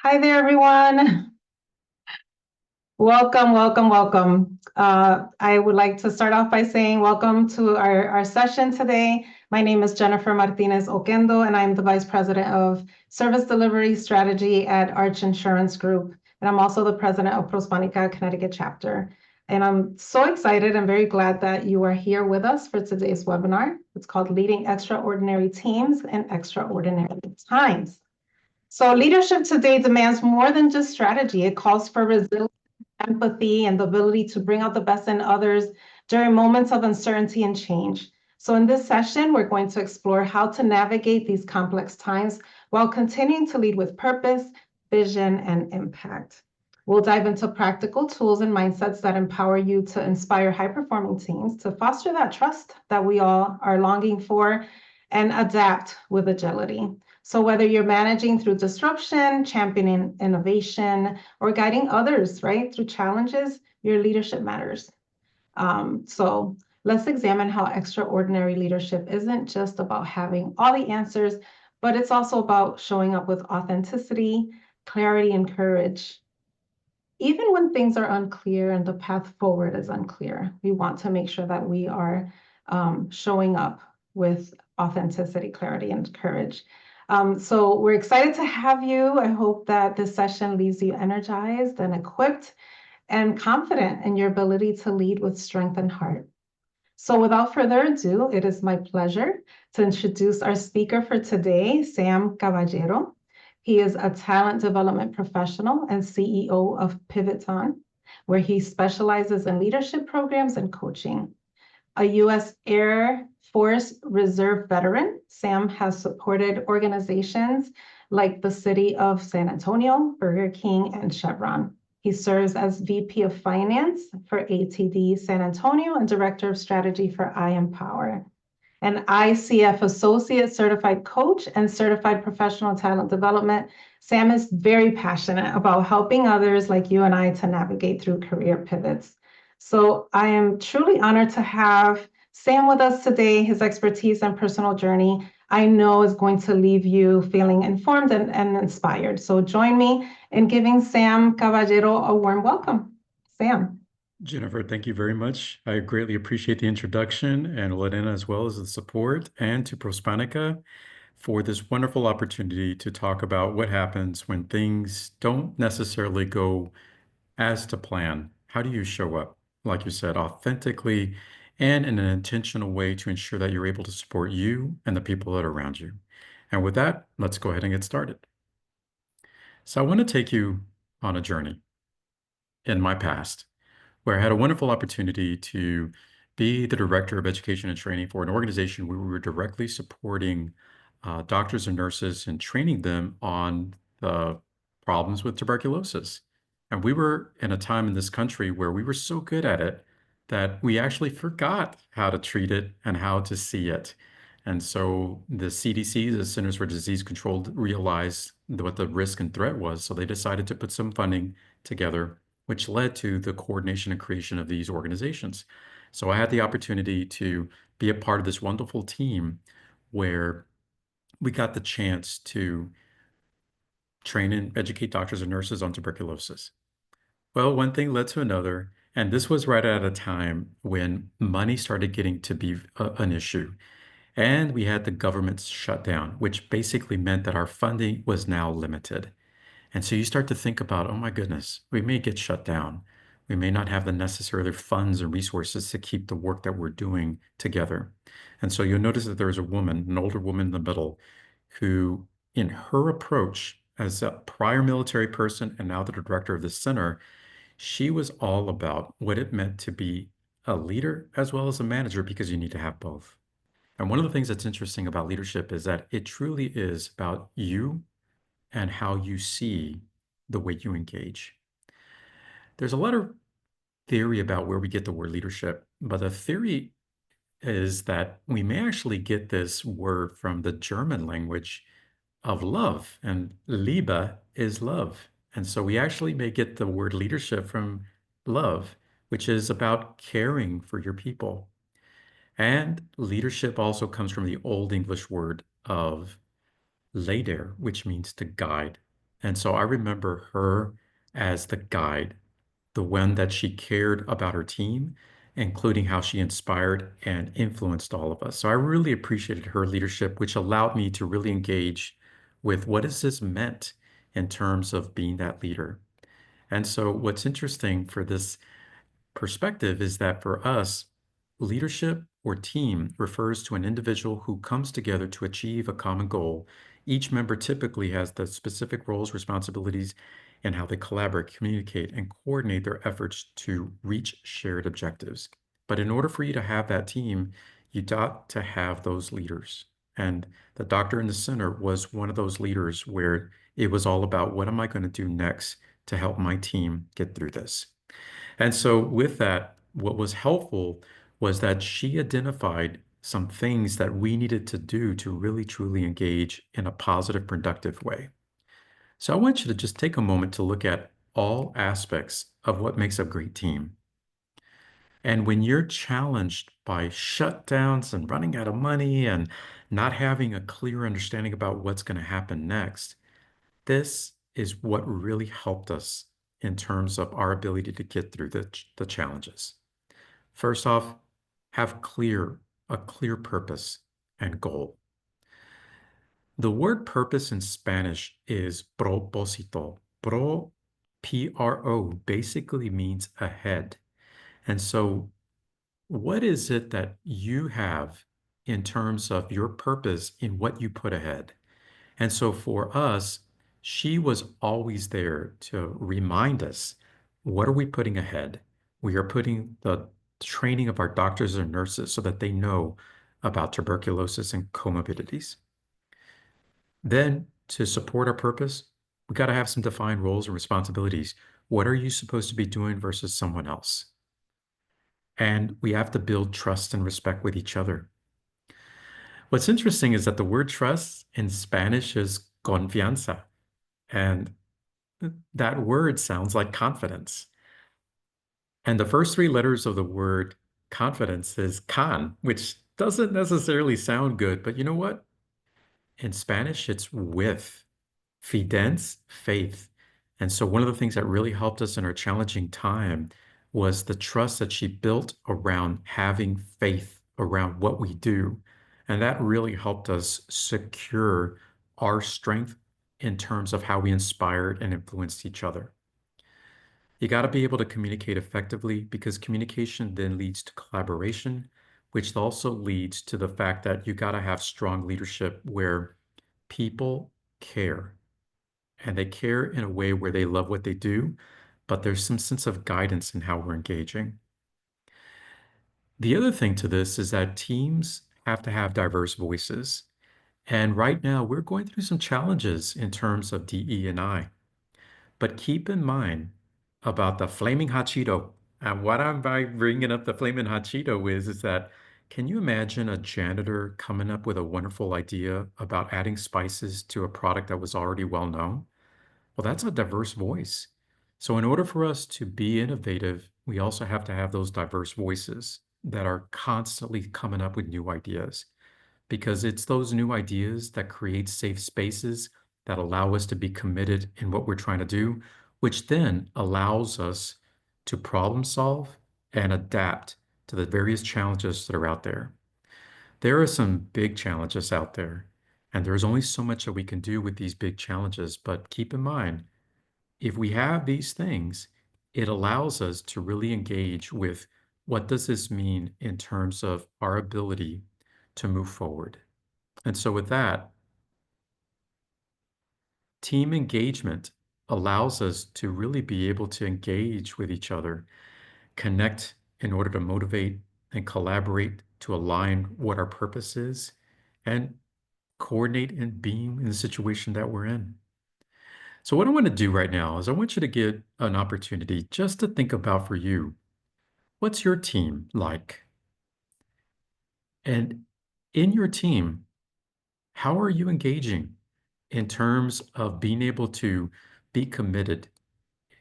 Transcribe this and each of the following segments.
Hi there, everyone. Welcome, welcome, welcome. I would like to start off by saying welcome to our session today. My name is Jennifer Martinez Oquendo, and I'm the Vice President of Service Delivery Strategy at Arch Insurance Group. And I'm also the President of Prospanica Connecticut chapter. And I'm so excited and very glad that you are here with us for today's webinar. It's called Leading Extraordinary Teams in Extraordinary Times. So leadership today demands more than just strategy. It calls for resilience, empathy, and the ability to bring out the best in others during moments of uncertainty and change. So in this session, we're going to explore how to navigate these complex times while continuing to lead with purpose, vision, and impact. We'll dive into practical tools and mindsets that empower you to inspire high-performing teams, to foster that trust that we all are longing for, and adapt with agility. So whether you're managing through disruption, championing innovation, or guiding others, right, through challenges, your leadership matters. So let's examine how extraordinary leadership isn't just about having all the answers, but it's also about showing up with authenticity, clarity, and courage. Even when things are unclear and the path forward is unclear, we want to make sure that we are showing up with authenticity, clarity, and courage. So we're excited to have you. I hope that this session leaves you energized and equipped and confident in your ability to lead with strength and heart. So without further ado, it is my pleasure to introduce our speaker for today, Sam Caballero. He is a talent development professional and CEO of Pivoton, where he specializes in leadership programs and coaching. A U.S. Air Force Reserve veteran, Sam has supported organizations like the City of San Antonio, Burger King, and Chevron. He serves as VP of Finance for ATD San Antonio and Director of Strategy for iEmpower. An ICF Associate Certified Coach and Certified Professional Talent Development, Sam is very passionate about helping others like you and I to navigate through career pivots. So I am truly honored to have Sam with us today. His expertise and personal journey, I know, is going to leave you feeling informed and inspired. So join me in giving Sam Caballero a warm welcome. Sam. Jennifer, thank you very much. I greatly appreciate the introduction, and Lorena as well as the support, and to Prospanica for this wonderful opportunity to talk about what happens when things don't necessarily go as to plan. How do you show up, like you said, authentically and in an intentional way to ensure that you're able to support you and the people that are around you? And with that, let's go ahead and get started. So I want to take you on a journey in my past, where I had a wonderful opportunity to be the director of education and training for an organization where we were directly supporting doctors and nurses and training them on the problems with tuberculosis. And we were in a time in this country where we were so good at it that we actually forgot how to treat it and how to see it. And so the CDC, the Centers for Disease Control, realized what the risk and threat was. So they decided to put some funding together, which led to the coordination and creation of these organizations. So I had the opportunity to be a part of this wonderful team where we got the chance to train and educate doctors and nurses on tuberculosis. Well, one thing led to another, and this was right at a time when money started getting to be an issue. And we had the government shut down, which basically meant that our funding was now limited. And so you start to think about, oh my goodness, we may get shut down. We may not have the necessary funds and resources to keep the work that we're doing together. And so you'll notice that there's a woman, an older woman in the middle, who, in her approach as a prior military person and now the director of the center, she was all about what it meant to be a leader as well as a manager, because you need to have both. And one of the things that's interesting about leadership is that it truly is about you and how you see the way you engage. There's a lot of theory about where we get the word leadership, but the theory is that we may actually get this word from the German language of love, and Liebe is love. And so we actually may get the word leadership from love, which is about caring for your people. And leadership also comes from the Old English word of leder, which means to guide. And so I remember her as the guide, the one that she cared about her team, including how she inspired and influenced all of us. So I really appreciated her leadership, which allowed me to really engage with what is this meant in terms of being that leader. And so what's interesting for this perspective is that for us, leadership or team refers to an individual who comes together to achieve a common goal. Each member typically has the specific roles, responsibilities, and how they collaborate, communicate, and coordinate their efforts to reach shared objectives. But in order for you to have that team, you got to have those leaders. And the doctor in the center was one of those leaders where it was all about what am I going to do next to help my team get through this? And so, with that, what was helpful was that she identified some things that we needed to do to really truly engage in a positive, productive way. So, I want you to just take a moment to look at all aspects of what makes a great team. And when you're challenged by shutdowns and running out of money and not having a clear understanding about what's going to happen next, this is what really helped us in terms of our ability to get through the challenges. First off, have a clear purpose and goal. The word purpose in Spanish is propósito. P-R-O, basically means ahead. And so what is it that you have in terms of your purpose in what you put ahead? And so for us, she was always there to remind us, what are we putting ahead? We are putting the training of our doctors and nurses so that they know about tuberculosis and comorbidities. Then to support our purpose, we got to have some defined roles and responsibilities. What are you supposed to be doing versus someone else? And we have to build trust and respect with each other. What's interesting is that the word trust in Spanish is confianza. And that word sounds like confidence. And the first three letters of the word confidence is con, which doesn't necessarily sound good, but you know what? In Spanish, it's with. Fidens, faith. And so one of the things that really helped us in our challenging time was the trust that she built around having faith around what we do. And that really helped us secure our strength in terms of how we inspired and influenced each other. You got to be able to communicate effectively because communication then leads to collaboration, which also leads to the fact that you got to have strong leadership where people care and they care in a way where they love what they do, but there's some sense of guidance in how we're engaging. The other thing to this is that teams have to have diverse voices. And right now, we're going through some challenges in terms of DE&I. But keep in mind about the flaming hot Cheeto. And what I'm by bringing up the flaming hot Cheeto is that can you imagine a janitor coming up with a wonderful idea about adding spices to a product that was already well known? Well, that's a diverse voice. So, in order for us to be innovative, we also have to have those diverse voices that are constantly coming up with new ideas because it's those new ideas that create safe spaces that allow us to be committed in what we're trying to do, which then allows us to problem solve and adapt to the various challenges that are out there. There are some big challenges out there, and there's only so much that we can do with these big challenges. But keep in mind, if we have these things, it allows us to really engage with what does this mean in terms of our ability to move forward. And so with that, team engagement allows us to really be able to engage with each other, connect in order to motivate and collaborate to align what our purpose is, and coordinate and being in the situation that we're in. So what I want to do right now is I want you to get an opportunity just to think about for you, what's your team like? And in your team, how are you engaging in terms of being able to be committed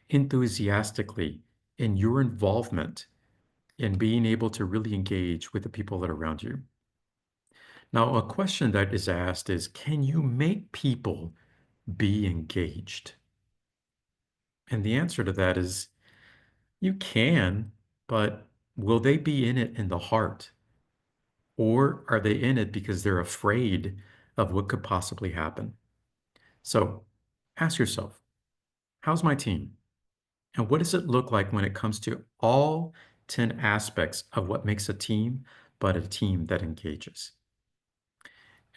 enthusiastically in your involvement in being able to really engage with the people that are around you? Now, a question that is asked is, can you make people be engaged? And the answer to that is you can, but will they be in it in the heart? Or are they in it because they're afraid of what could possibly happen? So ask yourself, how's my team? And what does it look like when it comes to all 10 aspects of what makes a team, but a team that engages?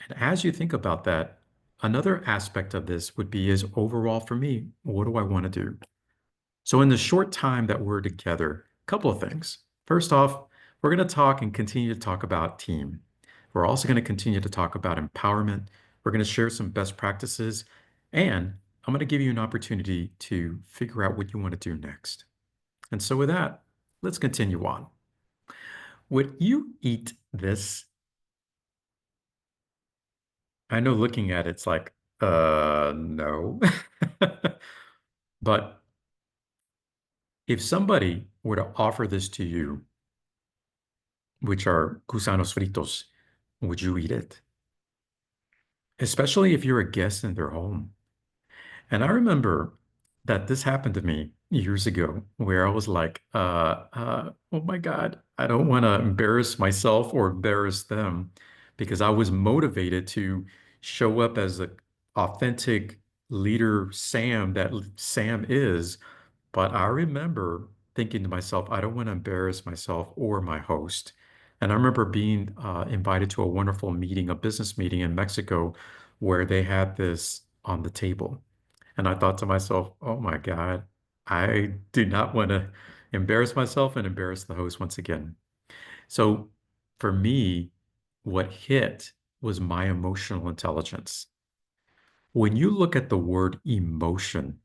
And as you think about that, another aspect of this would be is overall for me, what do I want to do? So in the short time that we're together, a couple of things. First off, we're going to talk and continue to talk about team. We're also going to continue to talk about empowerment. We're going to share some best practices, and I'm going to give you an opportunity to figure out what you want to do next. And so with that, let's continue on. Would you eat this? I know looking at it's like, no. But if somebody were to offer this to you, which are gusanos fritos, would you eat it? Especially if you're a guest in their home. And I remember that this happened to me years ago where I was like, oh my God, I don't want to embarrass myself or embarrass them because I was motivated to show up as a authentic leader Sam that Sam is. But I remember thinking to myself, I don't want to embarrass myself or my host. And I remember being invited to a wonderful meeting, a business meeting in Mexico, where they had this on the table. And I thought to myself, oh my God, I do not want to embarrass myself and embarrass the host once again. So for me, what hit was my emotional intelligence. When you look at the word emotion,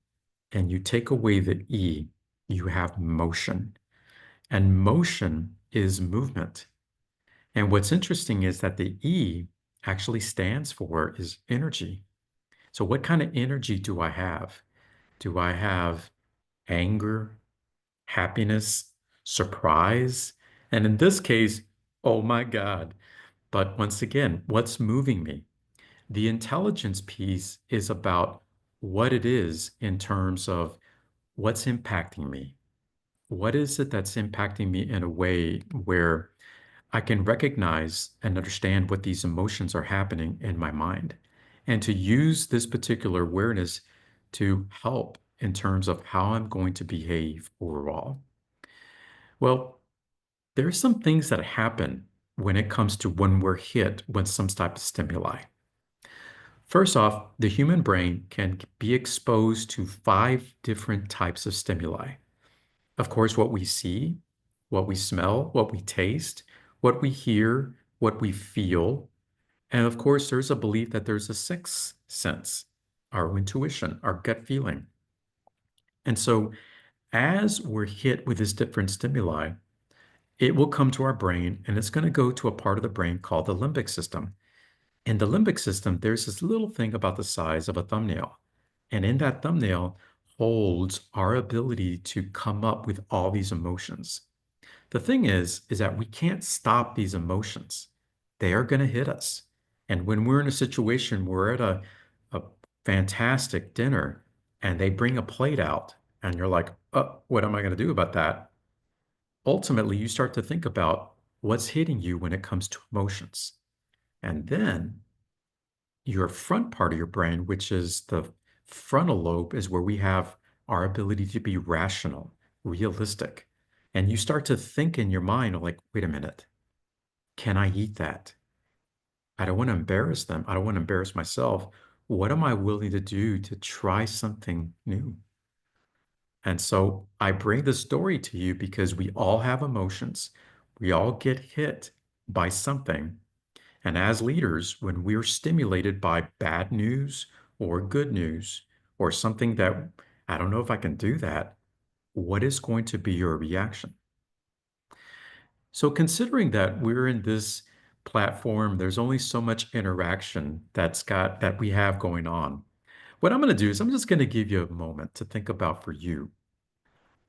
and you take away the E, you have motion. And motion is movement. And what's interesting is that the E actually stands for is energy. So what kind of energy do I have? Do I have anger, happiness, surprise? And in this case, oh my God. But once again, what's moving me? The intelligence piece is about what it is in terms of what's impacting me. What is it that's impacting me in a way where I can recognize and understand what these emotions are happening in my mind, and to use this particular awareness to help in terms of how I'm going to behave overall? Well, there are some things that happen when it comes to when we're hit with some type of stimuli. First off, the human brain can be exposed to 5 different types of stimuli. Of course, what we see, what we smell, what we taste, what we hear, what we feel. And of course, there's a belief that there's a sixth sense, our intuition, our gut feeling. And so as we're hit with this different stimuli, it will come to our brain and it's going to go to a part of the brain called the limbic system. In the limbic system, there's this little thing about the size of a thumbnail. And in that thumbnail holds our ability to come up with all these emotions. The thing is that we can't stop these emotions. They are going to hit us. And when we're in a situation, we're at a fantastic dinner and they bring a plate out and you're like, oh, what am I going to do about that? Ultimately, you start to think about what's hitting you when it comes to emotions. And then your front part of your brain, which is the frontal lobe, is where we have our ability to be rational, realistic. And you start to think in your mind, like, wait a minute, can I eat that? I don't want to embarrass them. I don't want to embarrass myself. What am I willing to do to try something new? And so I bring the story to you because we all have emotions. We all get hit by something. And as leaders, when we're stimulated by bad news or good news or something that I don't know if I can do that, what is going to be your reaction? So, considering that we're in this platform, there's only so much interaction that we have going on. What I'm going to do is I'm just going to give you a moment to think about for you.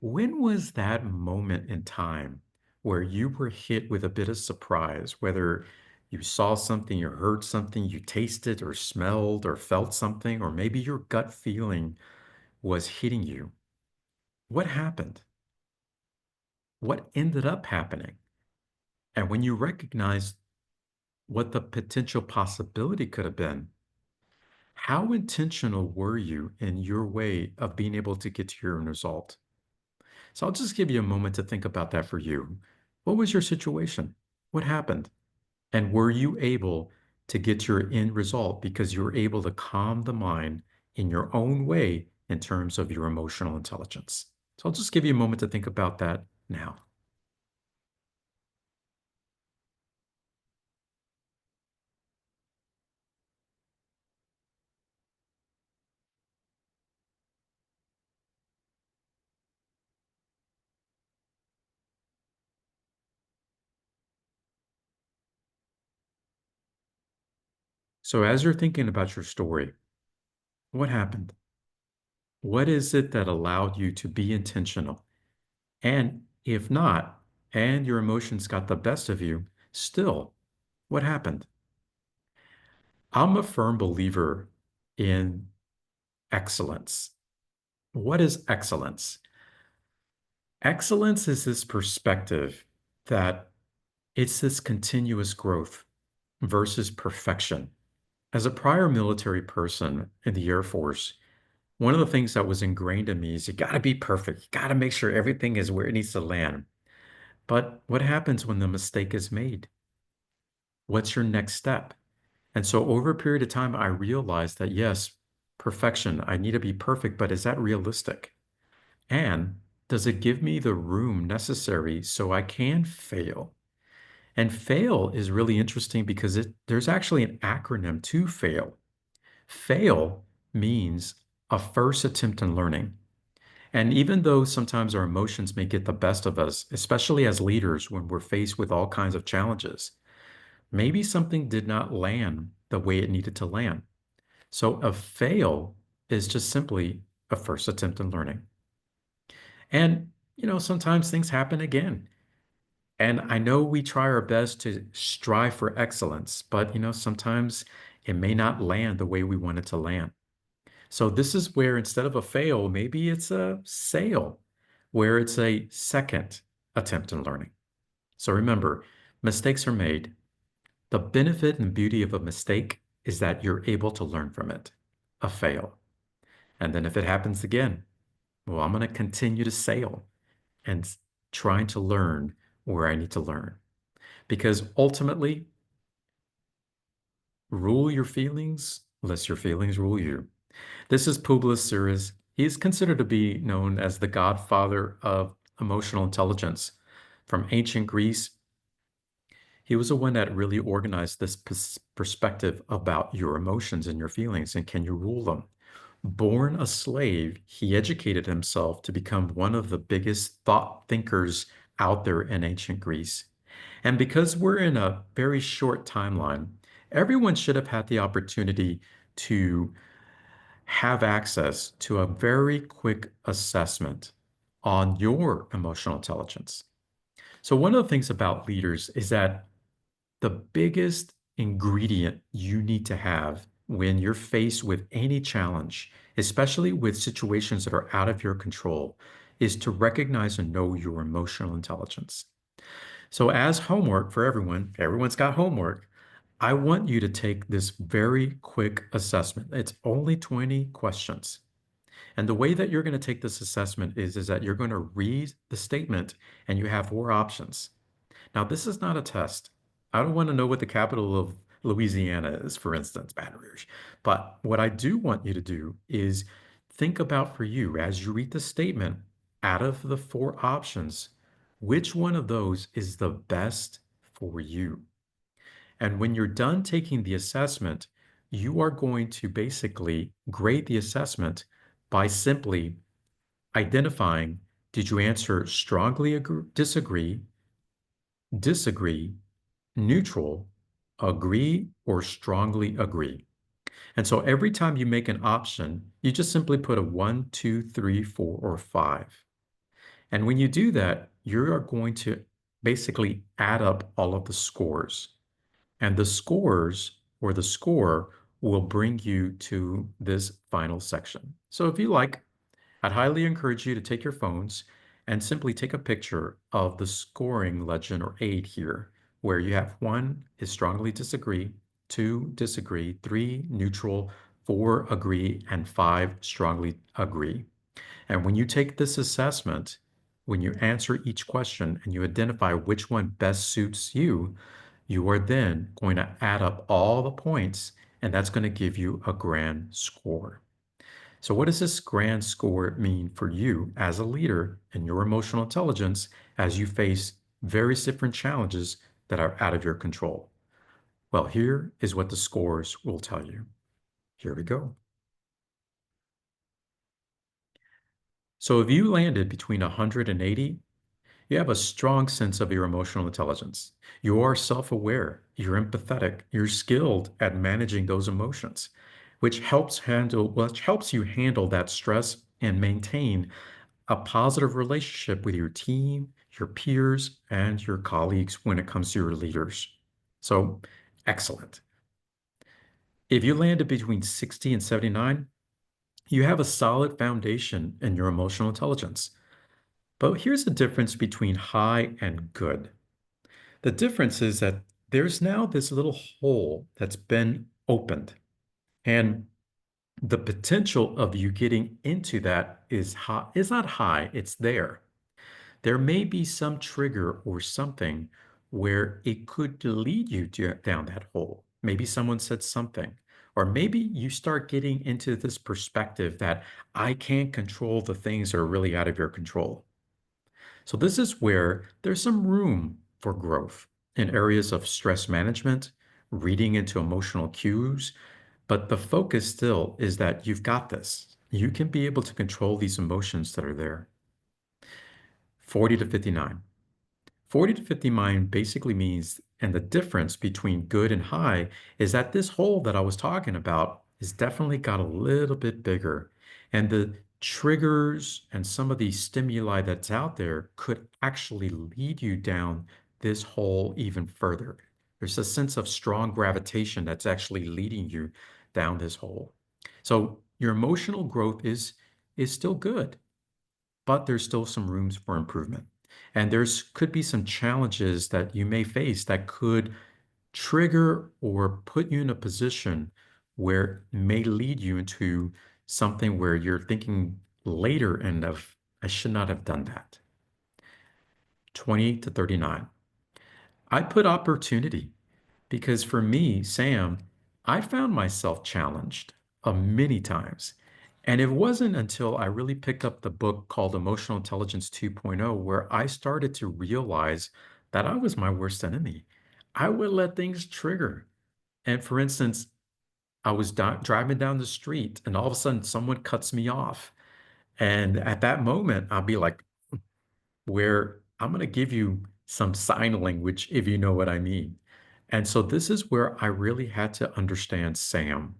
When was that moment in time where you were hit with a bit of surprise, whether You saw something, you heard something, you tasted or smelled or felt something, or maybe your gut feeling was hitting you. What happened? What ended up happening? And when you recognize what the potential possibility could have been, how intentional were you in your way of being able to get to your end result? So I'll just give you a moment to think about that for you. What was your situation? What happened? And were you able to get your end result because you were able to calm the mind in your own way in terms of your emotional intelligence? So I'll just give you a moment to think about that now. So as you're thinking about your story, what happened? What is it that allowed you to be intentional? And if not, and your emotions got the best of you, still, what happened? I'm a firm believer in excellence. What is excellence? Excellence is this perspective that it's this continuous growth versus perfection. As a prior military person in the Air Force, one of the things that was ingrained in me is you got to be perfect. You got to make sure everything is where it needs to land. But what happens when the mistake is made? What's your next step? And so over a period of time, I realized that yes, perfection, I need to be perfect, but is that realistic? And does it give me the room necessary so I can fail? And fail is really interesting because there's actually an acronym to fail. Fail means a first attempt in learning. And even though sometimes our emotions may get the best of us, especially as leaders when we're faced with all kinds of challenges, maybe something did not land the way it needed to land. So a fail is just simply a first attempt in learning. And, sometimes things happen again. And I know we try our best to strive for excellence, but, sometimes it may not land the way we want it to land. So this is where instead of a fail, maybe it's a sail, where it's a second attempt in learning. So remember, mistakes are made. The benefit and beauty of a mistake is that you're able to learn from it, a fail. And then if it happens again, well, I'm going to continue to sail and trying to learn where I need to learn. Because ultimately, rule your feelings, lest your feelings rule you. This is Publius Syrus. He is considered to be known as the godfather of emotional intelligence. From ancient Greece, he was the one that really organized this perspective about your emotions and your feelings and can you rule them. Born a slave, he educated himself to become one of the biggest thought thinkers out there in ancient Greece. And because we're in a very short timeline, everyone should have had the opportunity to have access to a very quick assessment on your emotional intelligence. So, one of the things about leaders is that the biggest ingredient you need to have when you're faced with any challenge, especially with situations that are out of your control, is to recognize and know your emotional intelligence. So, as homework for everyone, everyone's got homework. I want you to take this very quick assessment. It's only 20 questions. And the way that you're going to take this assessment is that you're going to read the statement and you have four options. Now, this is not a test. I don't want to know what the capital of Louisiana is, for instance, Baton Rouge. But what I do want you to do is think about for you as you read the statement, out of the four options, which one of those is the best for you? And when you're done taking the assessment, you are going to basically grade the assessment by simply identifying, did you answer strongly disagree, disagree, neutral, agree, or strongly agree? And so every time you make an option, you just simply put a one, two, three, four, or five. And when you do that, you are going to basically add up all of the scores. And the scores or the score will bring you to this final section. So if you like, I'd highly encourage you to take your phones and simply take a picture of the scoring legend or aid here, where you have one is strongly disagree, two disagree, three neutral, four agree, and five strongly agree. And when you take this assessment, when you answer each question and you identify which one best suits you, you are then going to add up all the points, and that's going to give you a grand score. So, what does this grand score mean for you as a leader in your emotional intelligence as you face various different challenges that are out of your control? Well, here is what the scores will tell you. Here we go. So, if you landed between 100 and 80, you have a strong sense of your emotional intelligence. You are self aware, you're empathetic, you're skilled at managing those emotions, which helps you handle that stress and maintain a positive relationship with your team, your peers, and your colleagues when it comes to your leaders. So, excellent. If you landed between 60 and 79, you have a solid foundation in your emotional intelligence. But here's the difference between high and good. The difference is that there's now this little hole that's been opened, and the potential of you getting into that is high, is not high, it's there. There may be some trigger or something where it could lead you down that hole. Maybe someone said something, or maybe you start getting into this perspective that I can't control the things that are really out of your control. So, this is where there's some room for growth in areas of stress management, reading into emotional cues. But the focus still is that you've got this. You can be able to control these emotions that are there. 40 to 59. 40 to 59 basically means, and the difference between good and high is that this hole that I was talking about is definitely got a little bit bigger. And the triggers and some of the stimuli that's out there could actually lead you down this hole even further. There's a sense of strong gravitation that's actually leading you down this hole. So your emotional growth is still good, but there's still some rooms for improvement. And there's could be some challenges that you may face that could trigger or put you in a position where it may lead you into something where you're thinking later and of, I should not have done that. 20 to 39. I put opportunity because for me, Sam, I found myself challenged many times. And it wasn't until I really picked up the book called Emotional Intelligence 2.0 where I started to realize that I was my worst enemy. I would let things trigger. And for instance, I was driving down the street and all of a sudden someone cuts me off. And at that moment, I'll be like, where I'm going to give you some sign language if you know what I mean. And so this is where I really had to understand Sam.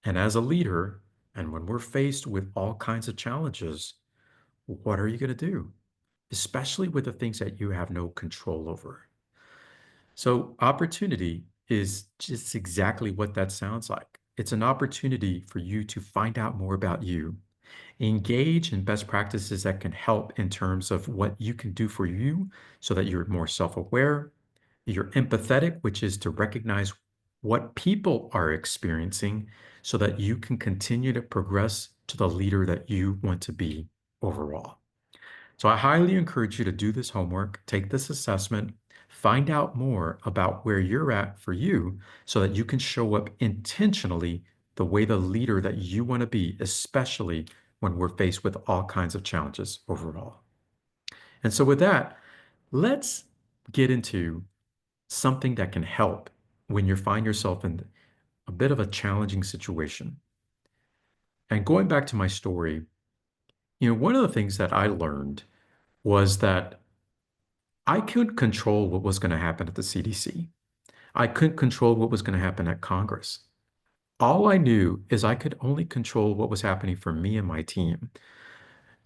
And as a leader, and when we're faced with all kinds of challenges, what are you going to do? Especially with the things that you have no control over. So, opportunity is just exactly what that sounds like. It's an opportunity for you to find out more about you, engage in best practices that can help in terms of what you can do for you so that you're more self aware. You're empathetic, which is to recognize what people are experiencing so that you can continue to progress to the leader that you want to be overall. So I highly encourage you to do this homework, take this assessment, find out more about where you're at for you so that you can show up intentionally the way the leader that you want to be, especially when we're faced with all kinds of challenges overall. And so, with that, let's get into something that can help when you find yourself in a bit of a challenging situation. And going back to my story, one of the things that I learned was that I could control what was going to happen at the CDC. I couldn't control what was going to happen at Congress. All I knew is I could only control what was happening for me and my team.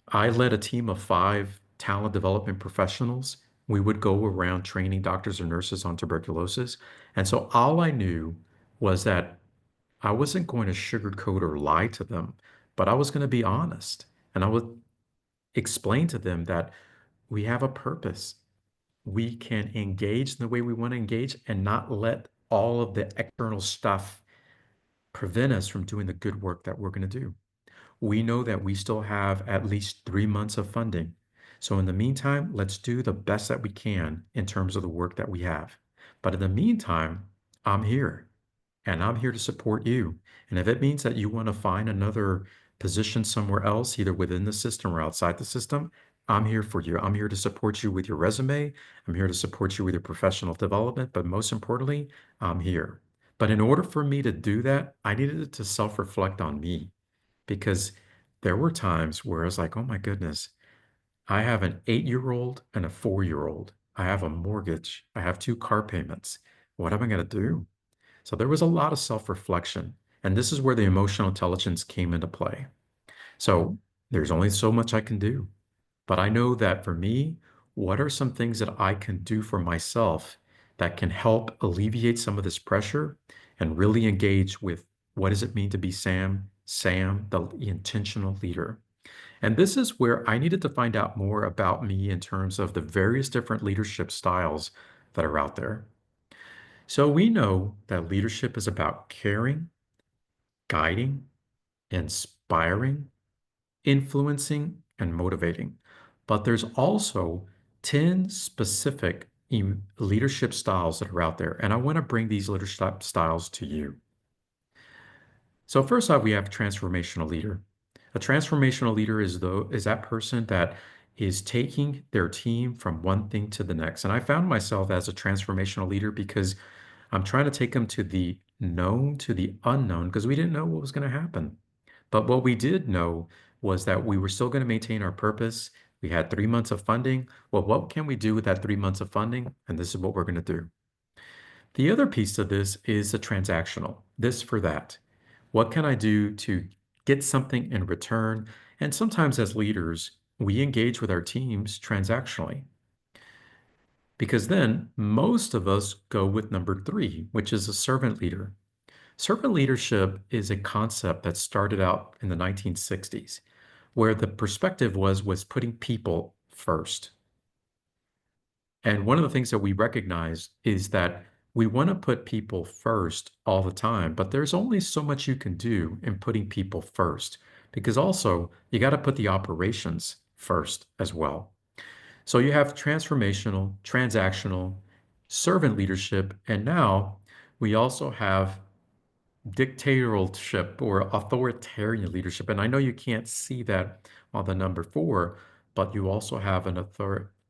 I led a team of 5 talent development professionals. we would go around training doctors and nurses on tuberculosis. And so all I knew was that I wasn't going to sugarcoat or lie to them, but I was going to be honest. And I would explain to them that we have a purpose. We can engage in the way we want to engage and not let all of the external stuff prevent us from doing the good work that we're going to do. We know that we still have at least 3 months of funding. So in the meantime, let's do the best that we can in terms of the work that we have. But in the meantime, I'm here and I'm here to support you. And if it means that you want to find another position somewhere else, either within the system or outside the system, I'm here for you. I'm here to support you with your resume. I'm here to support you with your professional development. But most importantly, I'm here. But in order for me to do that, I needed to self-reflect on me because there were times where I was like, oh my goodness, I have an 8-year-old and a 4-year-old. I have a mortgage. I have 2 car payments. What am I going to do? So there was a lot of self-reflection. And this is where the emotional intelligence came into play. So there's only so much I can do. But I know that for me, what are some things that I can do for myself that can help alleviate some of this pressure and really engage with what does it mean to be Sam, the intentional leader? And this is where I needed to find out more about me in terms of the various different leadership styles that are out there. So we know that leadership is about caring, guiding, inspiring, influencing, and motivating. But there's also 10 specific leadership styles that are out there. And I want to bring these leadership styles to you. So first off, we have transformational leader. A transformational leader is that person that is taking their team from one thing to the next. And I found myself as a transformational leader because I'm trying to take them to the known to the unknown because we didn't know what was going to happen. But what we did know was that we were still going to maintain our purpose. We had 3 months of funding. Well, what can we do with that 3 months of funding? And this is what we're going to do. The other piece of this is the transactional, this for that. What can I do to get something in return? And sometimes as leaders, we engage with our teams transactionally because then most of us go with number 3, which is a servant leader. Servant leadership is a concept that started out in the 1960s, where the perspective was putting people first. And one of the things that we recognize is that we want to put people first all the time, but there's only so much you can do in putting people first, because also you got to put the operations first as well. So you have transformational, transactional, servant leadership, and now we also have dictatorship or authoritarian leadership. And I know you can't see that on the number 4, but you also have an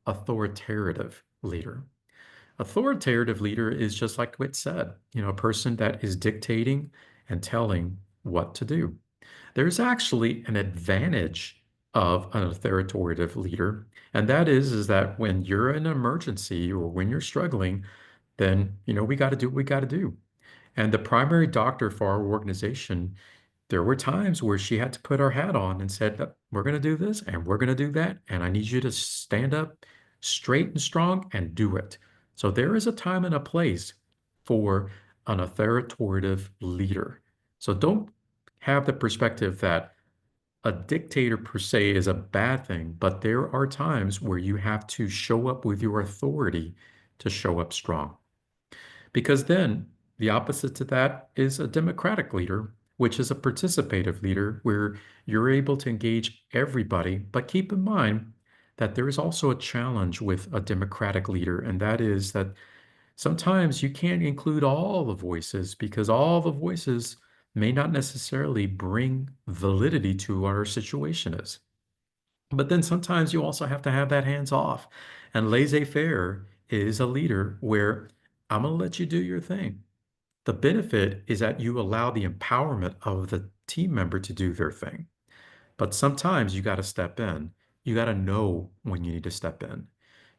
authoritative leader. Authoritative leader is just like it said, a person that is dictating and telling what to do. There's actually an advantage of an authoritative leader, and that is that when you're in an emergency or when you're struggling, then we got to do what we got to do. And the primary doctor for our organization, there were times where she had to put her hat on and said, we're going to do this and we're going to do that. And I need you to stand up straight and strong and do it. So there is a time and a place for an authoritative leader. So don't have the perspective that a dictator per se is a bad thing, but there are times where you have to show up with your authority to show up strong. Because then the opposite to that is a democratic leader, which is a participative leader where you're able to engage everybody. But keep in mind that there is also a challenge with a democratic leader, and that is that sometimes you can't include all the voices because all the voices may not necessarily bring validity to what our situation is. But then sometimes you also have to have that hands off. And laissez-faire is a leader where I'm going to let you do your thing. The benefit is that you allow the empowerment of the team member to do their thing. But sometimes you got to step in. You got to know when you need to step in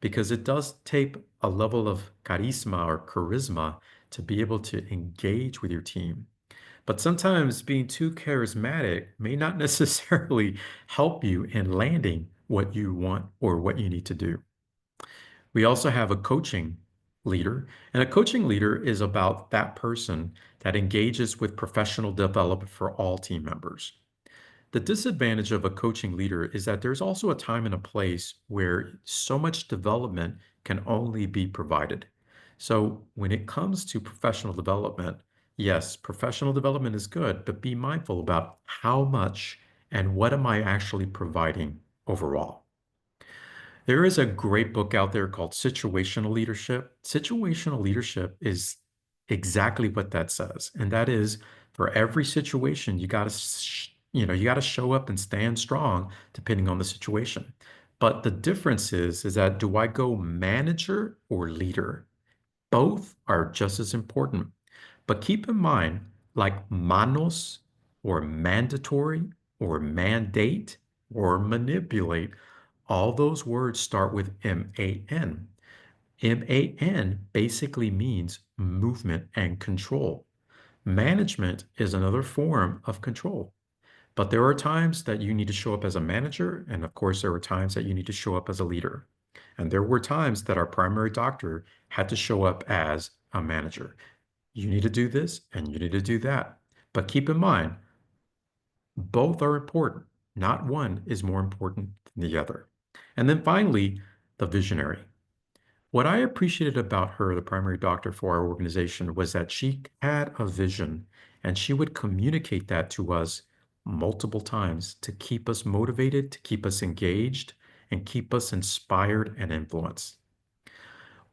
because it does take a level of charisma or charisma to be able to engage with your team. But sometimes being too charismatic may not necessarily help you in landing what you want or what you need to do. We also have a coaching leader, and a coaching leader is about that person that engages with professional development for all team members. The disadvantage of a coaching leader is that there's also a time and a place where so much development can only be provided. So when it comes to professional development, yes, professional development is good, but be mindful about how much and what am I actually providing overall. There is a great book out there called Situational Leadership. Situational leadership is exactly what that says. And that is for every situation, you got to, you got to show up and stand strong depending on the situation. But the difference is that do I go manager or leader? Both are just as important. But keep in mind, like manos or mandatory or mandate or manipulate, all those words start with M-A-N. M-A-N basically means movement and control. Management is another form of control. But there are times that you need to show up as a manager, and of course, there are times that you need to show up as a leader. And there were times that our primary doctor had to show up as a manager. You need to do this and you need to do that. But keep in mind, both are important. Not one is more important than the other. And then finally, the visionary. What I appreciated about her, the primary doctor for our organization, was that she had a vision and she would communicate that to us multiple times to keep us motivated, to keep us engaged, and keep us inspired and influenced.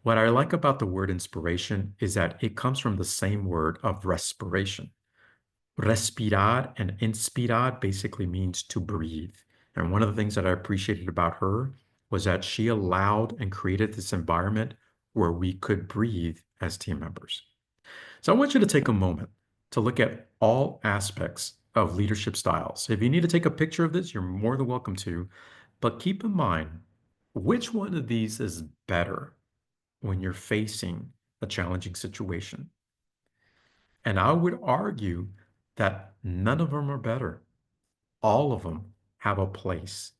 What I like about the word inspiration is that it comes from the same word of respiration. Respirar and inspirar basically means to breathe. And one of the things that I appreciated about her was that she allowed and created this environment where we could breathe as team members. So I want you to take a moment to look at all aspects of leadership styles. If you need to take a picture of this, you're more than welcome to. But keep in mind, which one of these is better when you're facing a challenging situation? And I would argue that none of them are better. All of them have a place.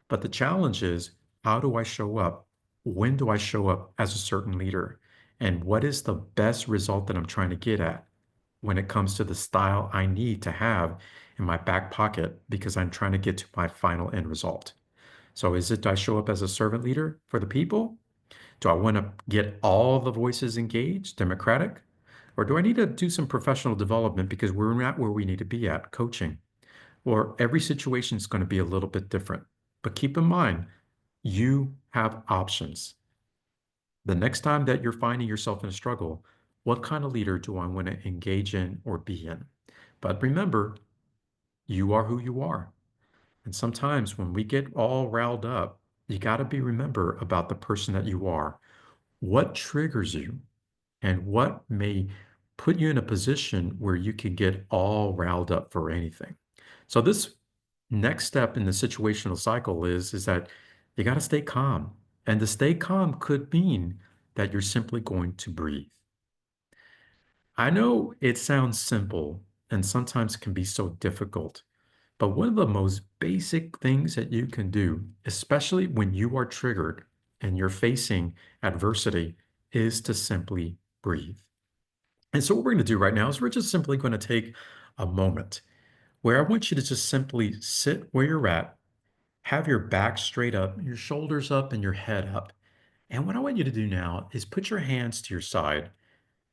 But the challenge is, how do I show up? When do I show up as a certain leader? And what is the best result that I'm trying to get at when it comes to the style I need to have in my back pocket because I'm trying to get to my final end result? So is it, do I show up as a servant leader for the people? Do I want to get all the voices engaged, democratic? Or do I need to do some professional development because we're not where we need to be at, coaching? Or every situation is going to be a little bit different. But keep in mind, you have options. The next time that you're finding yourself in a struggle, what kind of leader do I want to engage in or be in? But remember, you are who you are. And sometimes when we get all riled up, you got to be remember about the person that you are. What triggers you and what may put you in a position where you can get all riled up for anything. So this next step in the situational cycle is that you got to stay calm. And to stay calm could mean that you're simply going to breathe. I know it sounds simple and sometimes can be so difficult, but one of the most basic things that you can do, especially when you are triggered and you're facing adversity, is to simply breathe. And so what we're going to do right now is we're just simply going to take a moment where I want you to just simply sit where you're at, have your back straight up, your shoulders up, and your head up. And what I want you to do now is put your hands to your side,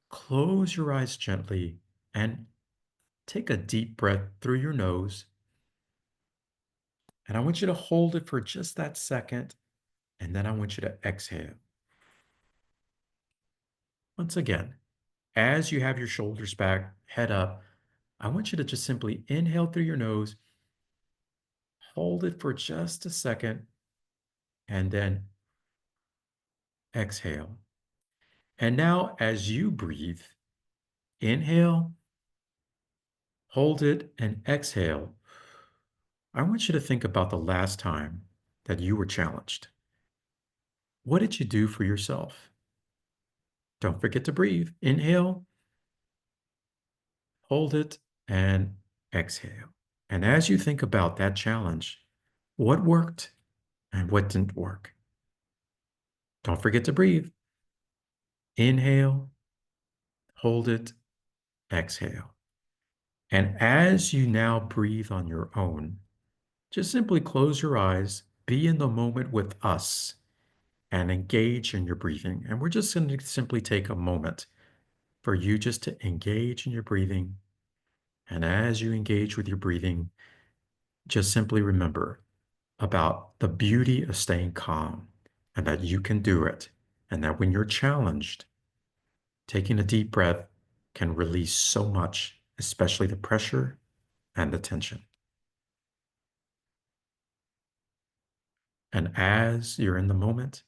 close your eyes gently, and take a deep breath through your nose. And I want you to hold it for just that second, and then I want you to exhale. Once again, as you have your shoulders back, head up, I want you to just simply inhale through your nose, hold it for just a second, and then exhale. And now, as you breathe, inhale, hold it, and exhale. I want you to think about the last time that you were challenged. What did you do for yourself? Don't forget to breathe. Inhale, hold it, and exhale. And as you think about that challenge, what worked and what didn't work? Don't forget to breathe. Inhale, hold it, exhale. And as you now breathe on your own, just simply close your eyes, be in the moment with us, and engage in your breathing. And we're just going to simply take a moment for you just to engage in your breathing. And as you engage with your breathing, just simply remember about the beauty of staying calm and that you can do it. And that when you're challenged, taking a deep breath can release so much, especially the pressure and the tension. And as you're in the moment,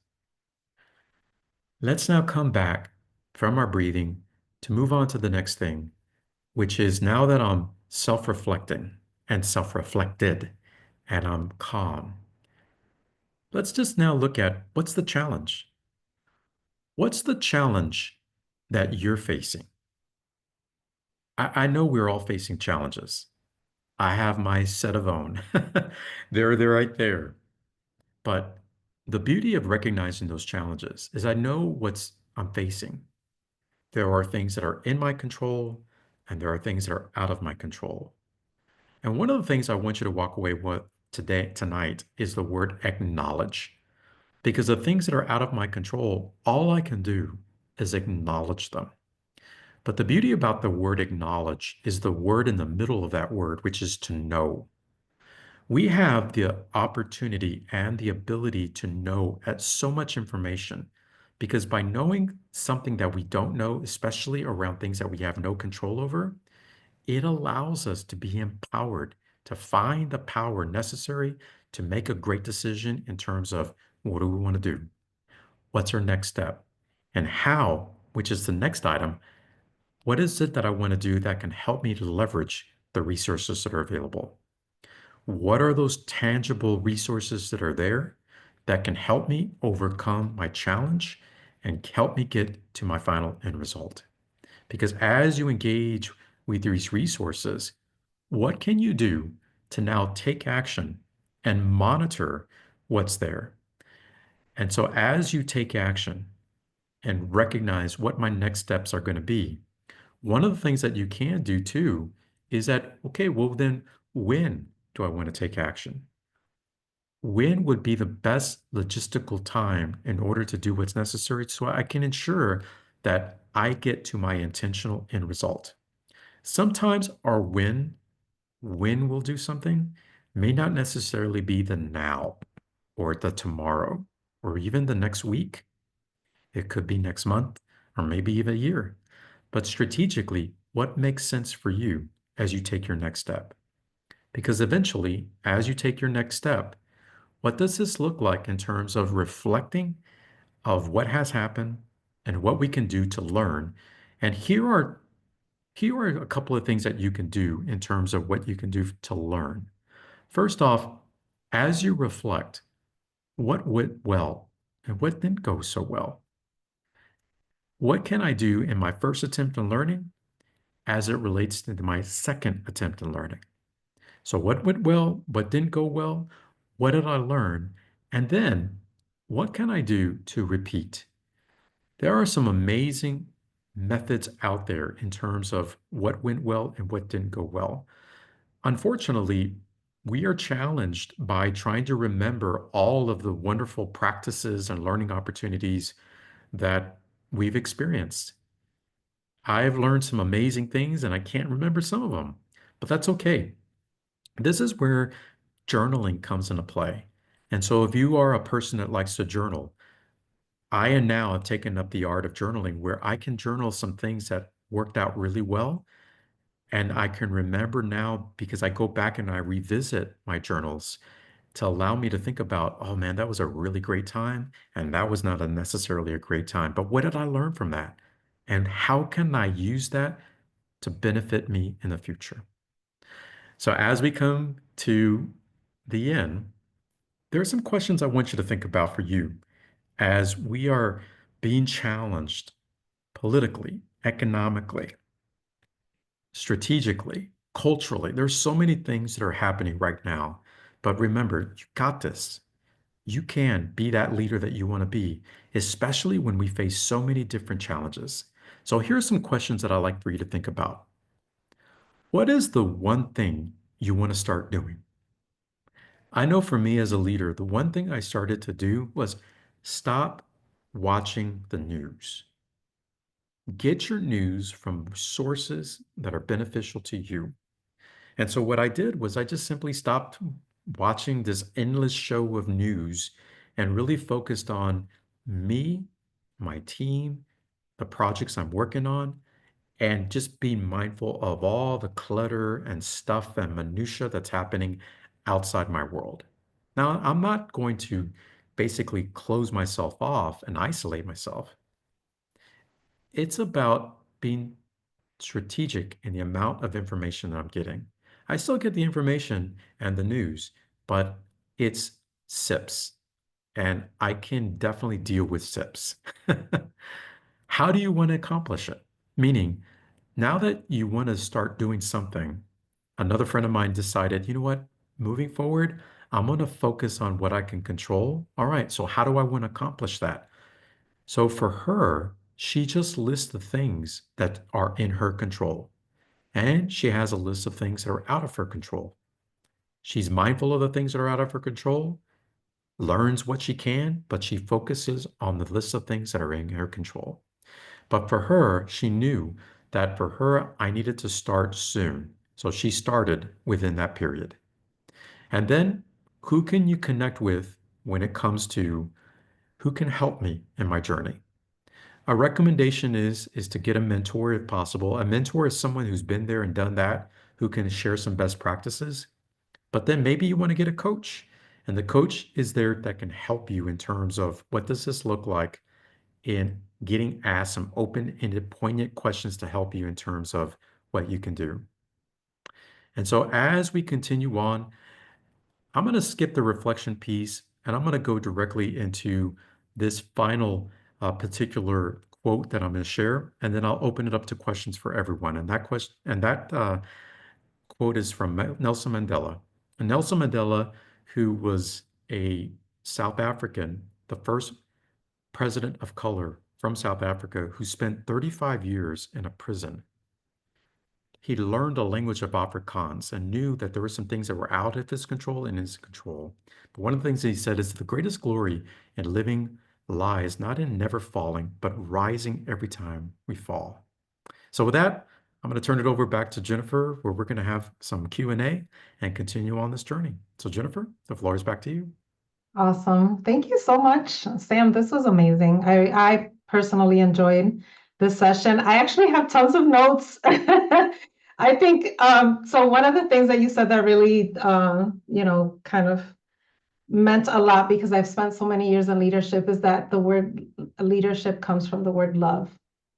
let's now come back from our breathing to move on to the next thing, which is now that I'm self-reflecting and self-reflected and I'm calm, let's just now look at what's the challenge? What's the challenge that you're facing? I know we're all facing challenges. I have my set of own. They're right there. But the beauty of recognizing those challenges is I know what's I'm facing. There are things that are in my control, and there are things that are out of my control. And one of the things I want you to walk away with tonight, is the word acknowledge. Because the things that are out of my control, all I can do is acknowledge them. But the beauty about the word acknowledge is the word in the middle of that word, which is to know. We have the opportunity and the ability to know at so much information because by knowing something that we don't know, especially around things that we have no control over, it allows us to be empowered to find the power necessary to make a great decision in terms of what do we want to do? What's our next step? And how, which is the next item, what is it that I want to do that can help me to leverage the resources that are available? What are those tangible resources that are there that can help me overcome my challenge and help me get to my final end result? Because as you engage with these resources, what can you do to now take action and monitor what's there? And so as you take action and recognize what my next steps are going to be, one of the things that you can do too is that, okay, well, then when do I want to take action? When would be the best logistical time in order to do what's necessary so I can ensure that I get to my intentional end result? Sometimes our when we'll do something, may not necessarily be the now or the tomorrow or even the next week. It could be next month or maybe even a year. But strategically, what makes sense for you as you take your next step? Because eventually, as you take your next step, what does this look like in terms of reflecting of what has happened and what we can do to learn? And here are a couple of things that you can do in terms of what you can do to learn. First off, as you reflect, what went well and what didn't go so well? What can I do in my first attempt in learning as it relates to my second attempt in learning? So what went well, what didn't go well, what did I learn? And then what can I do to repeat? There are some amazing methods out there in terms of what went well and what didn't go well. Unfortunately, we are challenged by trying to remember all of the wonderful practices and learning opportunities that we've experienced. I've learned some amazing things and I can't remember some of them, but that's okay. This is where journaling comes into play. And so if you are a person that likes to journal, I am now have taken up the art of journaling where I can journal some things that worked out really well. And I can remember now because I go back and I revisit my journals to allow me to think about, oh man, that was a really great time. And that was not necessarily a great time. But what did I learn from that? And how can I use that to benefit me in the future? So as we come to the end, there are some questions I want you to think about for you as we are being challenged politically, economically, strategically, culturally. There's so many things that are happening right now. But remember, you got this. You can be that leader that you want to be, especially when we face so many different challenges. So here are some questions that I'd like for you to think about. What is the one thing you want to start doing? I know for me as a leader, the one thing I started to do was stop watching the news. Get your news from sources that are beneficial to you. And so what I did was I just simply stopped watching this endless show of news and really focused on me, my team, the projects I'm working on, and just being mindful of all the clutter and stuff and minutia that's happening outside my world. Now, I'm not going to basically close myself off and isolate myself. It's about being strategic in the amount of information that I'm getting. I still get the information and the news, but it's sips, and I can definitely deal with sips. How do you want to accomplish it? Meaning, now that you want to start doing something, another friend of mine decided, you know what? Moving forward, I'm going to focus on what I can control. All right, so how do I want to accomplish that? So for her, she just lists the things that are in her control. And she has a list of things that are out of her control. She's mindful of the things that are out of her control, learns what she can, but she focuses on the list of things that are in her control. But for her, she knew that for her, I needed to start soon. So she started within that period. And then who can you connect with when it comes to who can help me in my journey? A recommendation is to get a mentor if possible. A mentor is someone who's been there and done that, who can share some best practices. But then maybe you want to get a coach, and the coach is there that can help you in terms of what does this look like in getting asked some open-ended, poignant questions to help you in terms of what you can do. And so as we continue on, I'm going to skip the reflection piece and I'm going to go directly into this final particular quote that I'm going to share, and then I'll open it up to questions for everyone. And that quote is from Nelson Mandela. And Nelson Mandela, who was a South African, the first president of color from South Africa, who spent 35 years in a prison. He learned a language of Afrikaans and knew that there were some things that were out of his control and his control. But one of the things that he said is the greatest glory in living lies not in never falling, but rising every time we fall. So with that, I'm going to turn it over back to Jennifer, where we're going to have some Q&A and continue on this journey. So Jennifer, the floor is back to you. Awesome. Thank you so much, Sam. This was amazing. I personally enjoyed this session. I actually have tons of notes. I think so one of the things that you said that really kind of meant a lot because I've spent so many years in leadership is that the word leadership comes from the word love.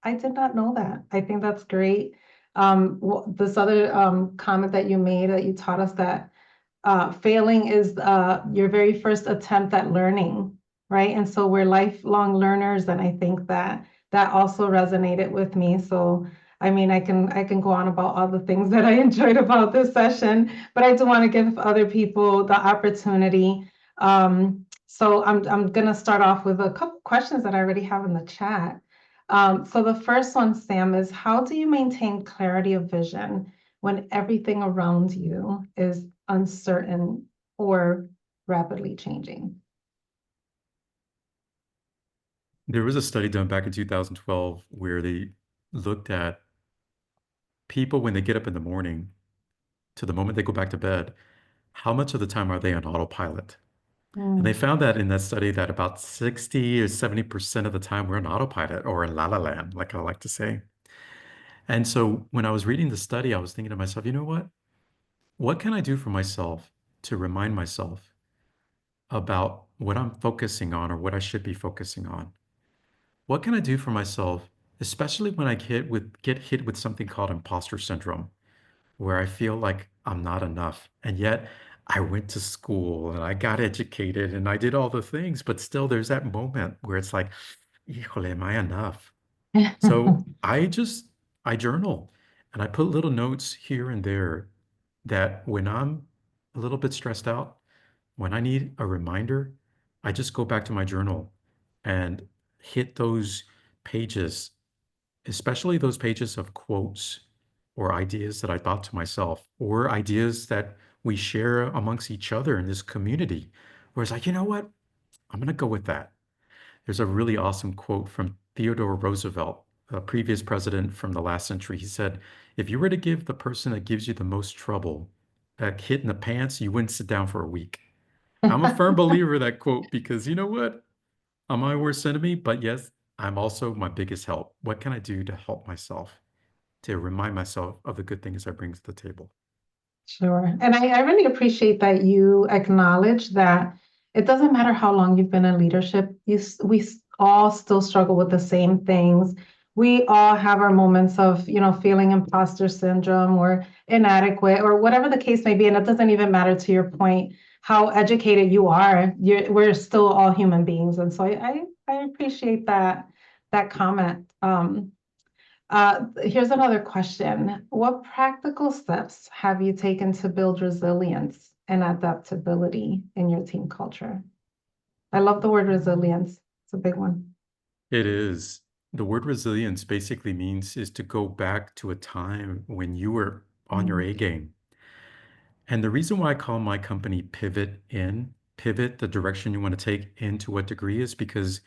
I did not know that. I think that's great. This other comment that you made that you taught us that failing is your very first attempt at learning, right? And so we're lifelong learners, and I think that that also resonated with me. So I mean, I can go on about all the things that I enjoyed about this session, but I do want to give other people the opportunity. So I'm gonna start off with a couple questions that I already have in the chat. So the first one, Sam, is how do you maintain clarity of vision when everything around you is uncertain or rapidly changing? There was a study done back in 2012 where they looked at people when they get up in the morning to the moment they go back to bed, how much of the time are they on autopilot? And they Mm, found that in that study that about 60 or 70% of the time we're in autopilot or in la la land, like I like to say. And so when I was reading the study, I was thinking to myself, you know what? What can I do for myself to remind myself about what I'm focusing on or what I should be focusing on? What can I do for myself, especially when I get hit with something called imposter syndrome, where I feel like I'm not enough. And yet I went to school and I got educated and I did all the things, but still there's that moment where it's like, híjole, am I enough? So I journal and I put little notes here and there that when I'm a little bit stressed out, when I need a reminder, I just go back to my journal and hit those pages, especially those pages of quotes or ideas that I thought to myself, or ideas that we share amongst each other in this community, where it's like, you know what? I'm going to go with that. There's a really awesome quote from Theodore Roosevelt, a previous president from the last century. He said, if you were to give the person that gives you the most trouble a hit in the pants, you wouldn't sit down for a week. I'm a firm believer of that quote because you know what? I'm my worst enemy, but yes, I'm also my biggest help. What can I do to help myself, to remind myself of the good things I bring to the table? Sure. And I really appreciate that you acknowledge that it doesn't matter how long you've been in leadership, all still struggle with the same things. We all have our moments of, feeling imposter syndrome or inadequate or whatever the case may be. And it doesn't even matter, to your point, how educated you are. We're still all human beings. And so I appreciate that comment. Here's another question. What practical steps have you taken to build resilience and adaptability in your team culture? I love the word resilience. It's a big one. It is. The word resilience basically means is to go back to a time when you were on your Mm, A game. And the reason why I call my company Pivot, the direction you want to take into what degree is because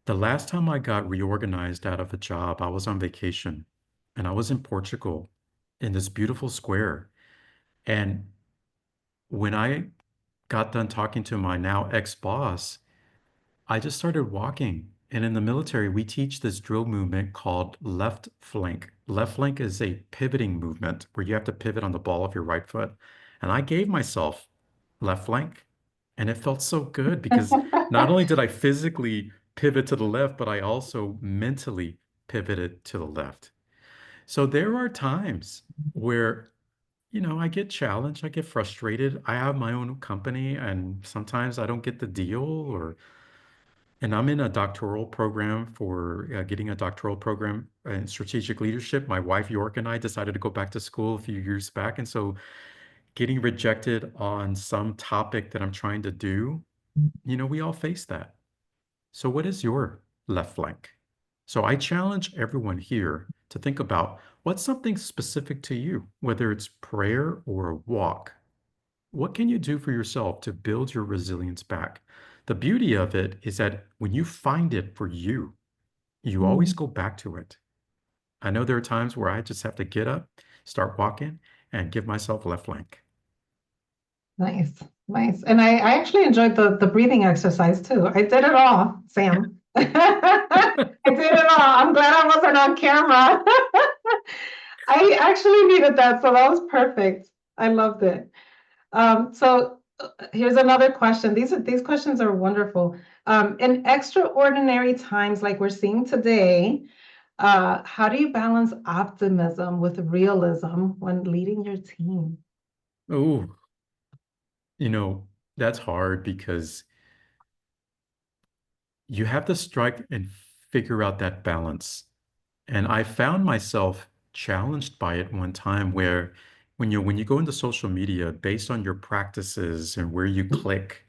the last time I got reorganized out of a job, I was on vacation and I was in Portugal in this beautiful square. And when I got done talking to my now ex-boss, I just started walking. And in the military, we teach this drill movement called left flank. Left flank is a pivoting movement where you have to pivot on the ball of your right foot. And I gave myself left flank. And it felt so good because not only did I physically pivot to the left, but I also mentally pivoted to the left. So there are times where, I get challenged, I get frustrated. I have my own company and sometimes I don't get the deal and I'm in a doctoral program for getting a doctoral program in strategic leadership. My wife, York, and I decided to go back to school a few years back. And so getting rejected on some topic that I'm trying to do, we all face that. So, what is your left flank? So, I challenge everyone here to think about what's something specific to you, whether it's prayer or a walk. What can you do for yourself to build your resilience back? The beauty of it is that when you find it for you, you always mm, go back to it. I know there are times where I just have to get up, start walking, and give myself a left flank. nice, nice. And I actually enjoyed the breathing exercise too. I did it all, Sam. I did it all. I'm glad I wasn't on camera. I actually needed that, so that was perfect. I loved it. Here's another question. These questions are wonderful. In extraordinary times like we're seeing today, how do you balance optimism with realism when leading your team? Oh, you know, that's hard because you have to strike and figure out that balance. And I found myself challenged by it one time where when you go into social media based on your practices and where you click,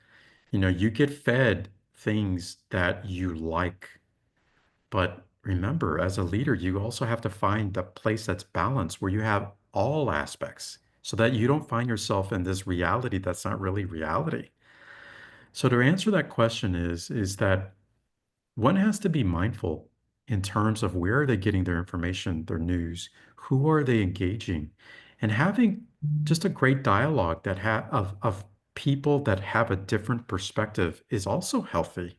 you get fed things that you like. But remember, as a leader, you also have to find the place that's balanced where you have all aspects so that you don't find yourself in this reality that's not really reality. So to answer that question is that one has to be mindful in terms of where are they getting their information, their news, who are they engaging, and having just a great dialogue of people that have a different perspective is also healthy.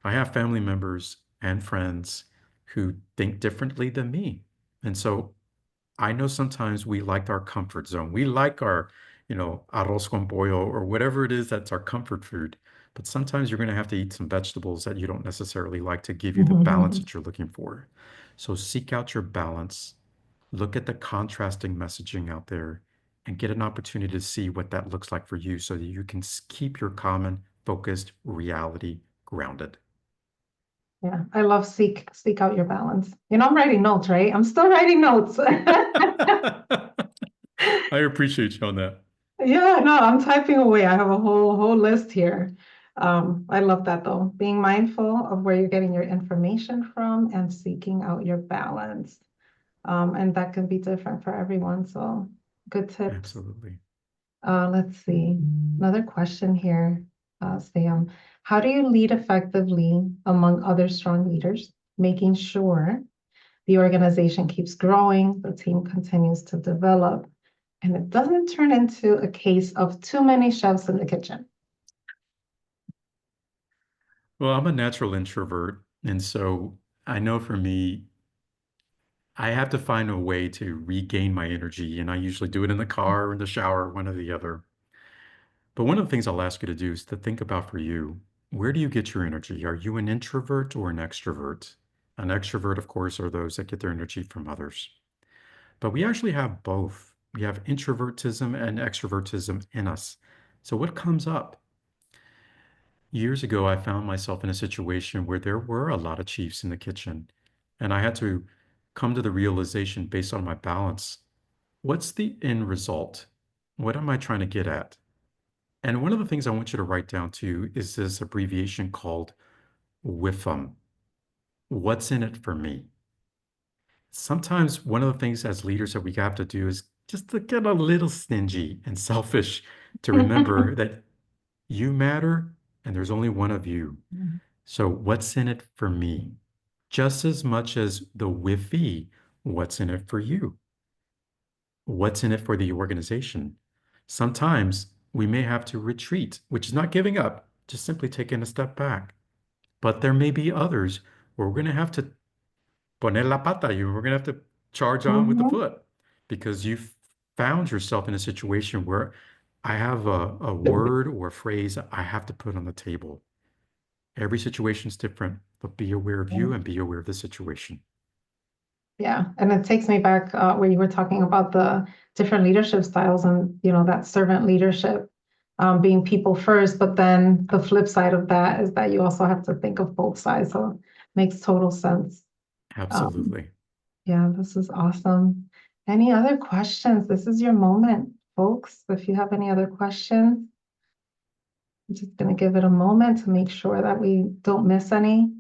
I have family members and friends who think differently than me. And so I know sometimes we like our comfort zone. We like our, arroz con pollo or whatever it is that's our comfort food. But sometimes you're going to have to eat some vegetables that you don't necessarily like to give you the balance that you're looking for. So seek out your balance, look at the contrasting messaging out there, and get an opportunity to see what that looks like for you so that you can keep your common, focused reality grounded. Yeah, I love seek out your balance. I'm writing notes, right? I'm still writing notes. I appreciate you on that. Yeah, no, I'm typing away. I have a whole list here. I love that though, being mindful of where you're getting your information from and seeking out your balance. And that can be different for everyone. So good tips. Absolutely. Let's see. Another question here, Sam. How do you lead effectively among other strong leaders, making sure the organization keeps growing, the team continues to develop, and it doesn't turn into a case of too many chefs in the kitchen? Well, I'm a natural introvert, and so I know for me, I have to find a way to regain my energy, and I usually do it in the car or in the shower, one or the other. But one of the things I'll ask you to do is to think about for you, where do you get your energy? Are you an introvert or an extrovert? An extrovert, of course, are those that get their energy from others. But we actually have both. We have introvertism and extrovertism in us. So what comes up? Years ago, I found myself in a situation where there were a lot of chiefs in the kitchen, and I had to come to the realization based on my balance. What's the end result? What am I trying to get at? And one of the things I want you to write down too is this abbreviation called WIFM. What's in it for me? Sometimes one of the things as leaders that we have to do is just to get a little stingy and selfish to remember that you matter and there's only one of you. So what's in it for me? Just as much as the WIFI, what's in it for you? What's in it for the organization? Sometimes we may have to retreat, which is not giving up, just simply taking a step back. But there may be others where we're going to have to poner la pata, we're going to have to charge on with the Mhm. foot because you've found yourself in a situation where I have a word or a phrase I have to put on the table. Every situation is different, but be aware of you and be aware of the situation. Yeah, and it takes me back where you were talking about the different leadership styles and that servant leadership being people first, but then the flip side of that is that you also have to think of both sides. So it makes total sense. Um, Absolutely. yeah, this is awesome. Any other questions? This is your moment, folks. If you have any other questions, I'm just going to give it a moment to make sure that we don't miss any.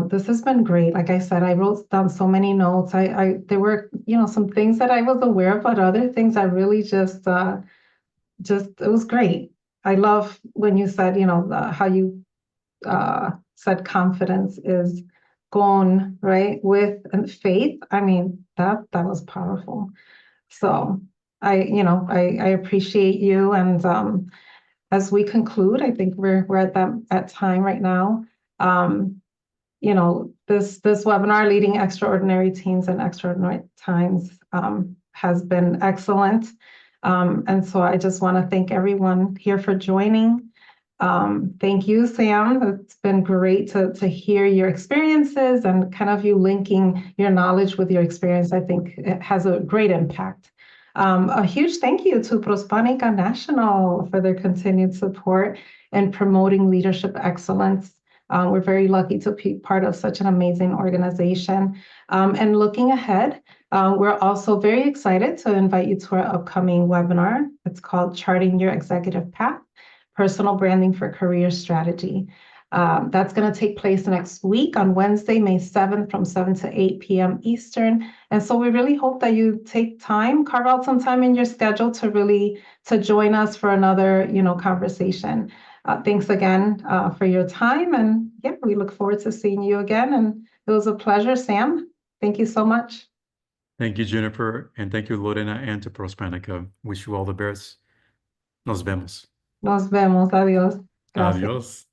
This has been great. Like I said, I wrote down so many notes. There were, some things that I was aware of, but other things I really just, it was great. I love when you said, how you said confidence is gone, right? With and faith. I mean, that was powerful. So I appreciate you. And as we conclude, I think we're at at time right now. Um, this webinar, Leading Extraordinary Teams in Extraordinary Times, has been excellent. And so I just want to thank everyone here for joining. Thank you, Sam. It's been great to hear your experiences and kind of you linking your knowledge with your experience. I think it has a great impact. A huge thank you to Prospanica National for their continued support in promoting leadership excellence. We're very lucky to be part of such an amazing organization. And looking ahead, we're also very excited to invite you to our upcoming webinar. It's called Charting Your Executive Path, Personal Branding for Career Strategy. That's going to take place next week on Wednesday, May 7th from 7 to 8 p.m. Eastern. And so we really hope that you take time, carve out some time in your schedule to join us for another, conversation. Thanks again for your time. And yeah, we look forward to seeing you again. And it was a pleasure, Sam. Thank you so much. Thank you, Jennifer, and thank you, Lorena, and to Prospanica. Wish you all the best. Nos vemos. Nos vemos. Adiós. Gracias. Adiós.